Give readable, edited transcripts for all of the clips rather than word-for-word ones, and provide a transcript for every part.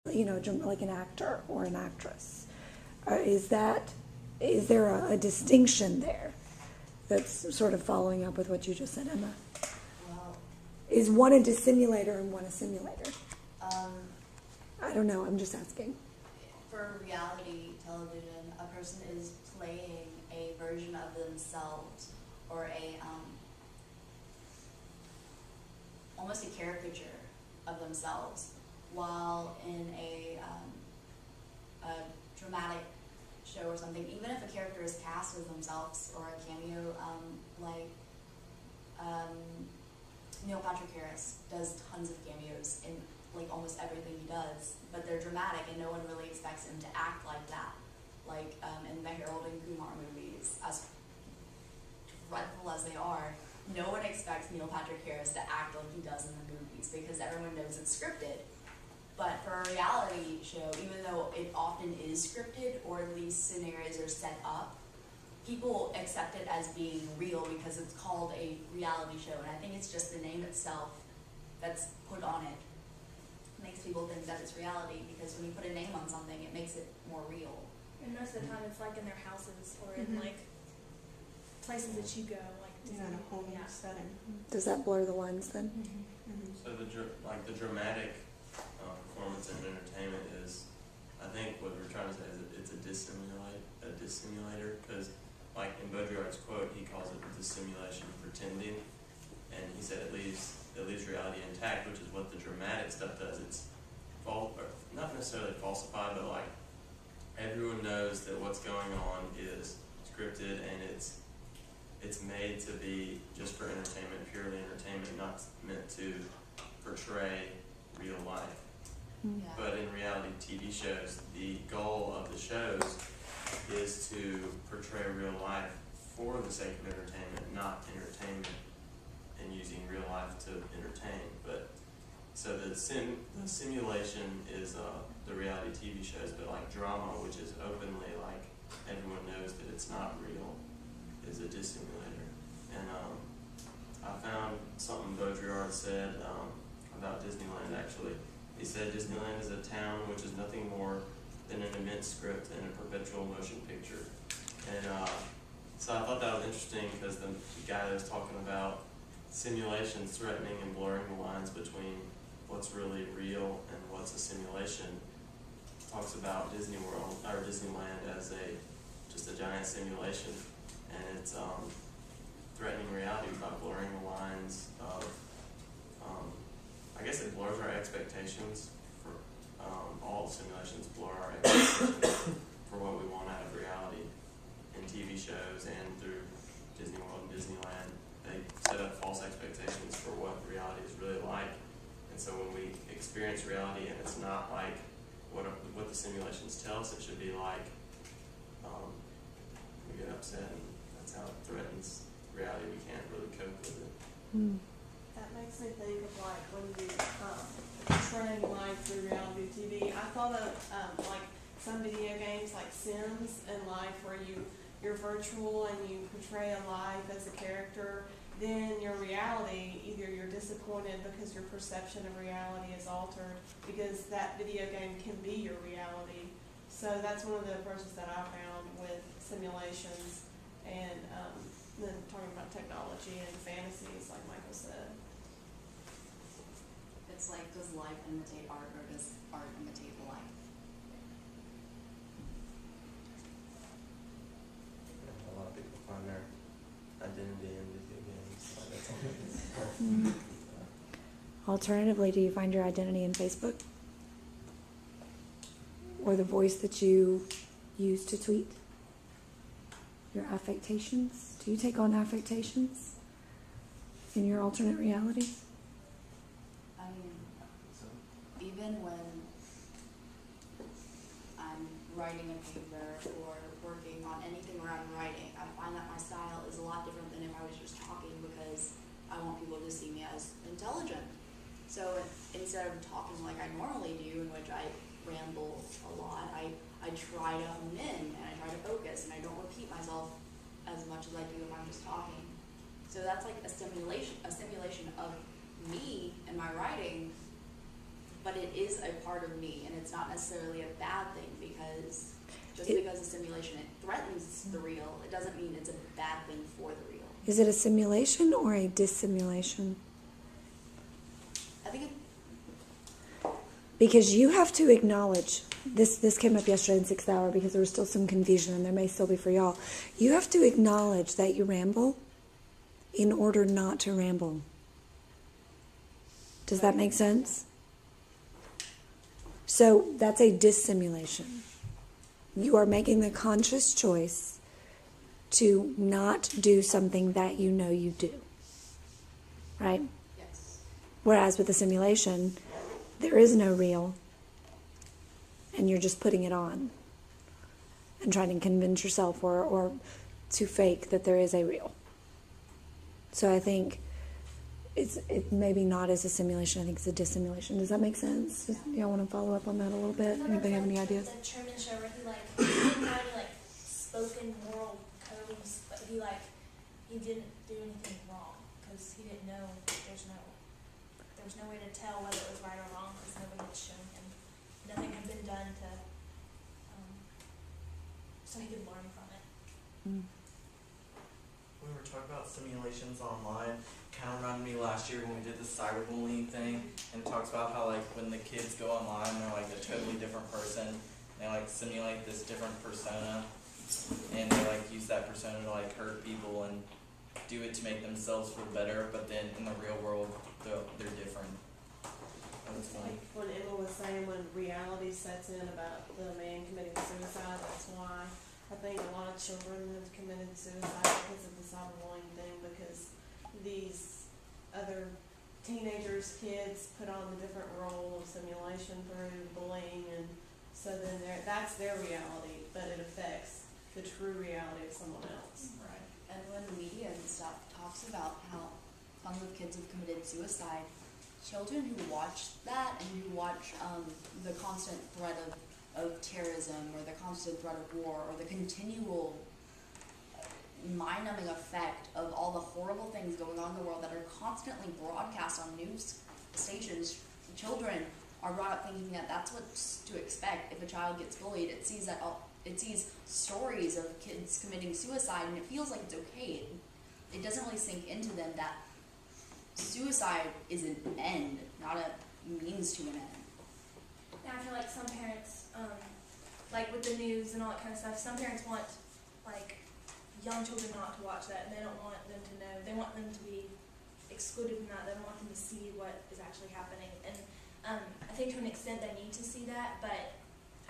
like an actor or an actress. Is there a distinction there that's sort of following up with what you just said, Emma? Well, is one a dissimulator and one a simulator? um, I don't know, I'm just asking. for reality television, a person is playing a version of themselves, or almost a caricature of themselves, while in a dramatic show or something, even if a character is cast as themselves, or a cameo, like Neil Patrick Harris does tons of cameos in like almost everything he does, but they're dramatic and no one really expects him to act like that. Like in the Harold and Kumar movies, as dreadful as they are, no one expects Neil Patrick Harris to act like he does in the movies because everyone knows it's scripted. But for a reality show, even though it often is scripted, or at least scenarios are set up, people accept it as being real because it's called a reality show. And I think it's just the name itself that's put on it makes people think that it's reality, because when you put a name on something, it makes it more real. And most of the time it's like in their houses or in like places that you go, like in a home setting. Does that blur the lines then? So the dramatic performance and entertainment is, I think what we're trying to say is that it's a dissimulator, because like in Baudrillard's quote, he calls it the dissimulation of pretending, and he said it leaves reality intact, which is what the dramatic stuff does. It's not necessarily falsified, but like everyone knows that what's going on is scripted, and it's made to be just for entertainment, purely entertainment, not meant to portray real life. Yeah. But in reality TV shows, the goal of the shows is to portray real life for the sake of entertainment, not entertainment and using real life to entertain. But so the simulation is the reality TV shows, but like drama, which is openly like everyone knows that it's not real, is a dissimulator. And I found something Baudrillard said about Disneyland actually. He said Disneyland is a town which is nothing more than an immense script and a perpetual motion picture. And so I thought that was interesting, because the guy that was talking about simulations threatening and blurring the lines between what's really real and what's a simulation talks about Disney World or Disneyland as just a giant simulation, and it's threatening reality by blurring the lines of I guess it blurs our expectations for all simulations blur our expectations for what we want out of reality in TV shows and through Disney World and Disneyland. They set up false expectations for what reality is really like, and so when we experience reality and it's not like what the simulations tell us it should be like, we get upset, and that's how it threatens reality. We can't really cope with it. That makes me think of like when you portraying life through reality TV. I thought of like some video games like Sims and life, where you're virtual and you portray a life as a character. Then your reality, either you're disappointed because your perception of reality is altered because that video game can be your reality. So that's one of the approaches that I found with simulations, and then talking about technology and fantasies, like Michael said. It's like, does life imitate art, or does art imitate life? A lot of people find their identity in video games. Like that's all. Alternatively, do you find your identity in Facebook? Or the voice that you use to tweet? Your affectations? Do you take on affectations in your alternate realities? I mean, even when I'm writing a paper or working on anything where I'm writing, I find that my style is a lot different than if I was just talking, because I want people to see me as intelligent. So instead of talking like I normally do, in which I ramble a lot, I try to hone in and I try to focus, and I don't repeat myself as much as I do if I'm just talking. So that's like a simulation of me and my writing, but it is a part of me, and it's not necessarily a bad thing, because just It- because a simulation it threatens the real, it doesn't mean it's a bad thing for the real. Is it a simulation or a dissimulation? I think Because you have to acknowledge this came up yesterday in 6th hour because there was still some confusion, and there may still be for y'all. You have to acknowledge that you ramble in order not to ramble. Does that make sense? So that's a dissimulation. You are making the conscious choice to not do something that you know you do. Right? yes. Whereas with a simulation, there is no real, and you're just putting it on and trying to convince yourself or to fake that there is a real. So I think it maybe not as a simulation. I think it's a dissimulation. Does that make sense? Y'all want to follow up on that a little bit? Anybody have any ideas? The Truman Show where he didn't have any spoken moral codes, but he didn't do anything wrong because he didn't know there was no way to tell whether it was right or wrong because nobody had shown him. Nothing had been done to, so he could learn from it. We were talking about simulations online. Kind of reminded me last year when we did the cyberbullying thing, and it talks about how when the kids go online, they're a totally different person. They simulate this different persona, and they use that persona to hurt people and do it to make themselves feel better. But then in the real world, they're different. That was funny. Like when Emma was saying, when reality sets in about the man committing suicide, that's why I think a lot of children have committed suicide because of the cyberbullying thing, because these other teenagers, kids put on the different role of simulation through bullying, and so then that's their reality, but it affects the true reality of someone else. Right. And when the media and stuff talks about how tons of kids have committed suicide, children who watch that and who watch the constant threat of terrorism or the constant threat of war or the continual mind-numbing effect of all the horrible things going on in the world that are constantly broadcast on news stations, children are brought up thinking that that's what's to expect if a child gets bullied. It sees stories of kids committing suicide, and it feels like it's okay. It doesn't really sink into them that suicide is an end, not a means to an end. Now I feel like some parents, with the news and all that kind of stuff, some parents want young children not to watch that, and they don't want them to know. They want them to be excluded from that. They don't want them to see what is actually happening. And I think to an extent they need to see that, but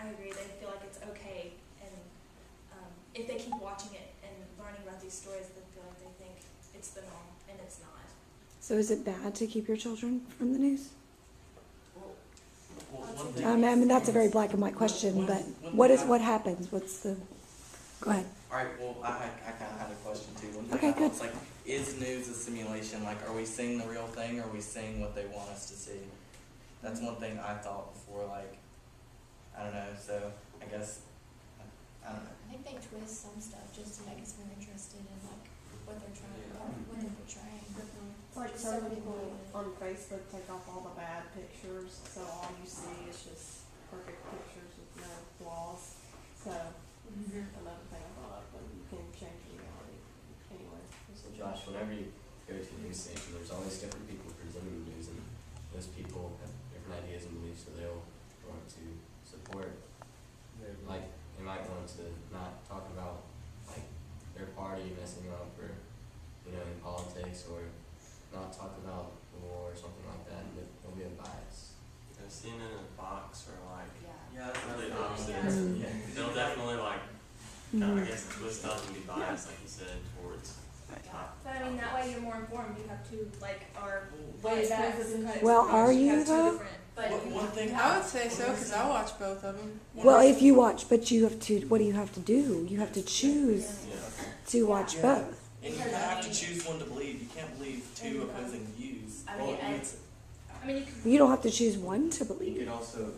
I agree. They feel like it's okay, and if they keep watching it and learning about these stories, they feel like they think it's the norm, and it's not. So is it bad to keep your children from the news? Well, Well, That's one a thing- I mean, that's a very black and white question, but what happens? What's the... Go ahead. Alright, well, I kind of had a question too. One thing Okay, I good. thought was is news a simulation? Are we seeing the real thing, or are we seeing what they want us to see? That's one thing I thought before, I don't know, so I guess, I don't know. I think they twist some stuff just to make us more interested in what they're trying, what they're portraying. It's like some people on Facebook take off all the bad pictures, so all you see is just perfect pictures with no flaws. So another thing I thought of, when you can change the reality anyway. So Josh, whenever you go to a news station, there's always different people presenting the news, and those people have different ideas and beliefs, so they'll want to support, they might want to not talk about, their party messing up, or, in politics, or not talk about the war or something like that, but there'll be a bias. CNN and Fox are yeah. Yeah, that's really what I was opposite. thinking. Yeah. they'll definitely I guess twist up and be biased, like you said, towards top. But I mean, that way you're more informed. You have two, our Way ways back. Well, are you you, have two though? different. But One thing I would say so, because I watch both of them. Well, if you watch, but you have to, what do you have to do? You have to choose Yeah. to watch Yeah. both. And you have to choose one to believe. You can't believe two opposing views. I mean, and I mean, you could. You don't have to choose one to You believe. could also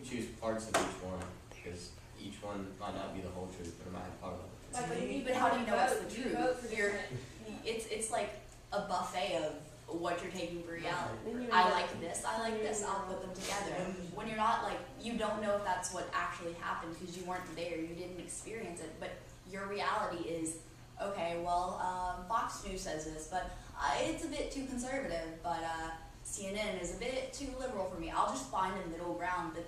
choose parts of each one, because each one might not be the whole truth, but it might have part of it. but how do you know it's the truth? It's like a buffet of what you're taking for reality. Then you I end up- like this, I like this, I'll put them together. When you're not like, you don't know if that's what actually happened because you weren't there, you didn't experience it, but your reality is, okay, well, Fox News says this, but it's a bit too conservative, but CNN is a bit too liberal for me. I'll just find a middle ground, but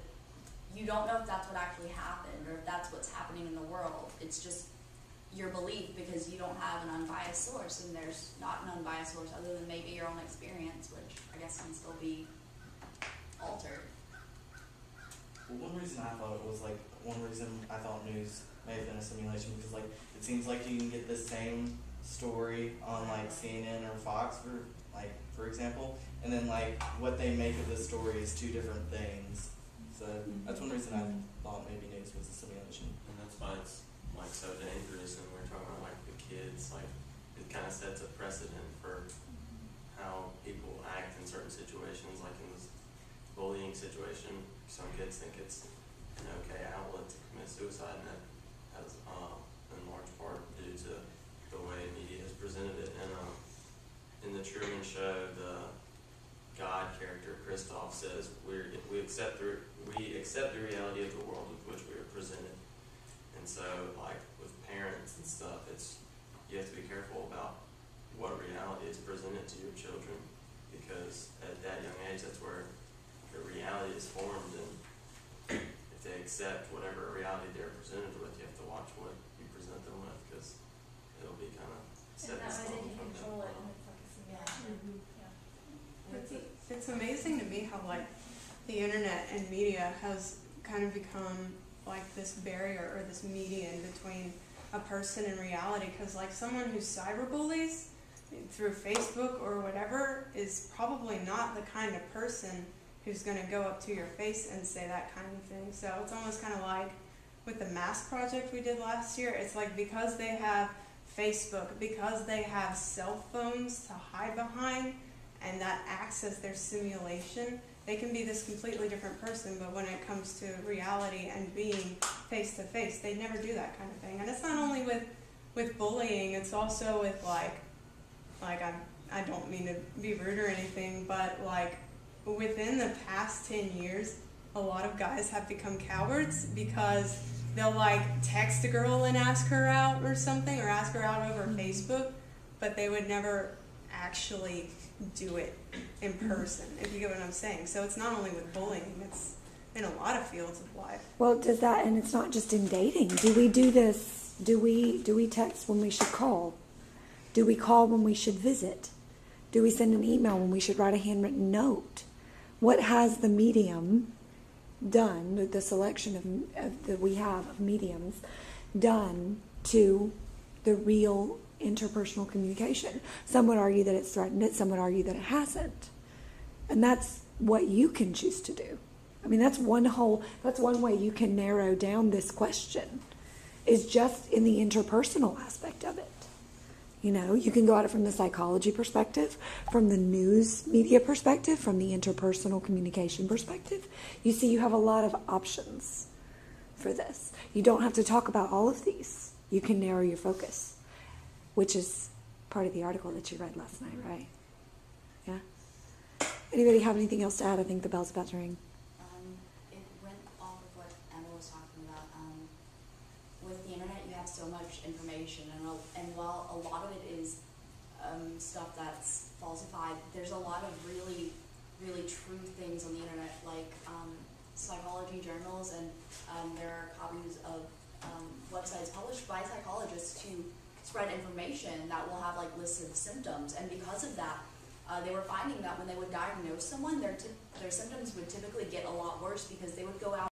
you don't know if that's what actually happened or if that's what's happening in the world. It's just your belief because you don't have an unbiased source, and there's not an unbiased source other than maybe your own experience, which I guess can still be altered. Well, one reason I thought news may have been a simulation because like it seems like you can get the same story on like CNN or Fox for example, and then like what they make of the story is two different things. So that's one reason I thought maybe news was a simulation. And that's why it's like so dangerous, and we're talking about like the kids, like it kind of sets a precedent for how people act in certain situations, like in this bullying situation. Some kids think it's an okay outlet to commit suicide, and that has in large part due to the way media has presented it. And in the Truman Show, the God character Kristoff says we accept the reality of the world with which we are presented. And so, like with parents and stuff, you have to be careful about what reality is presented to your children, because at that young age, that's where the reality is formed. And if they accept whatever reality they're presented with, you have to watch what you present them with, because it'll be kind of set in And that way they stone can from control it, them. and it's like a simulation. It's amazing to me how like the internet and media has kind of become like this barrier or this median between a person and reality, because like someone who cyberbullies through Facebook or whatever is probably not the kind of person who's going to go up to your face and say that kind of thing. So it's almost kind of like with the mask project we did last year, it's like because they have Facebook, because they have cell phones to hide behind, and that acts as their simulation, they can be this completely different person, but when it comes to reality and being face to face, they never do that kind of thing. And it's not only with bullying, it's also with like I don't mean to be rude or anything, but like within the past 10 years, a lot of guys have become cowards because they'll like text a girl and ask her out or something, or ask her out over Facebook, but they would never actually do it in person, if you get what I'm saying. So it's not only with bullying, it's in a lot of fields of life. Well, does that, and it's not just in dating. Do we do this? Do we text when we should call? Do we call when we should visit? Do we send an email when we should write a handwritten note? What has the medium done, the selection that we have of mediums, done to the real interpersonal communication? Some would argue that it's threatened it, some would argue that it hasn't. And that's what you can choose to do. I mean, that's one way you can narrow down this question, is just in the interpersonal aspect of it. You know, you can go at it from the psychology perspective, from the news media perspective, from the interpersonal communication perspective. You see, you have a lot of options for this. You don't have to talk about all of these. You can narrow your focus, which is part of the article that you read last night, right? Yeah? Anybody have anything else to add? I think the bell's about to ring. It went off of what Emma was talking about. With the internet, you have so much information, and while a lot of it is stuff that's falsified, there's a lot of really, really true things on the internet, like psychology journals, and there are copies of websites published by psychologists to spread information that will have like lists of symptoms, and because of that, they were finding that when they would diagnose someone, their symptoms would typically get a lot worse because they would go out